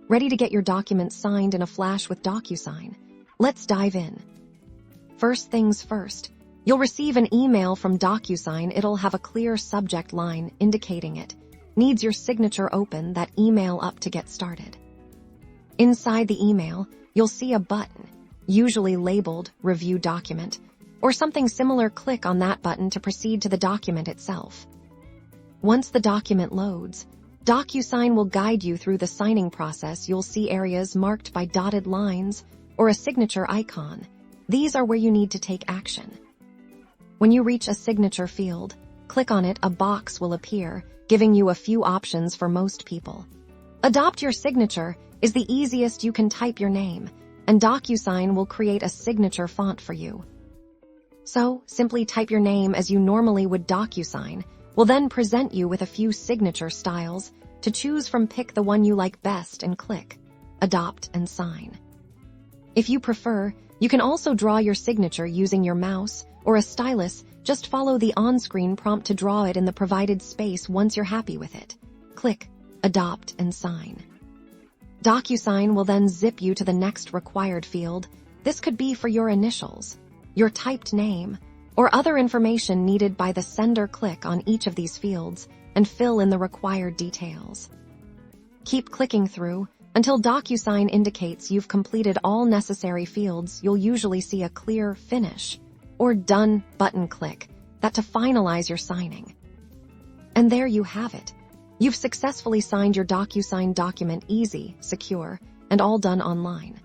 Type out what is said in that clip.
ready to get your documents signed in a flash with Docusign. Let's dive in. First things first, you'll receive an email from Docusign. It'll have a clear subject line indicating it needs your signature. Open that email up to get started. Inside the email, you'll see a button, usually labeled Review Document, or something similar. Click on that button to proceed to the document itself. Once the document loads, Docusign will guide you through the signing process. You'll see areas marked by dotted lines or a signature icon. These are where you need to take action. When you reach a signature field, click on it. A box will appear, giving you a few options for most people. Adopt your signature is the easiest. You can type your name, and Docusign will create a signature font for you. So, simply type your name as you normally would. Docusign will then present you with a few signature styles to choose from. Pick the one you like best and click Adopt and Sign. If you prefer, you can also draw your signature using your mouse or a stylus. Just follow the on-screen prompt to draw it in the provided space. Once you're happy with it, click Adopt and Sign. Docusign will then zip you to the next required field. This could be for your initials, your typed name, or other information needed by the sender. Click on each of these fields and fill in the required details. Keep clicking through until Docusign indicates you've completed all necessary fields. You'll usually see a clear Finish or Done button. Click that to finalize your signing. And there you have it. You've successfully signed your Docusign document. Easy, secure, and all done online.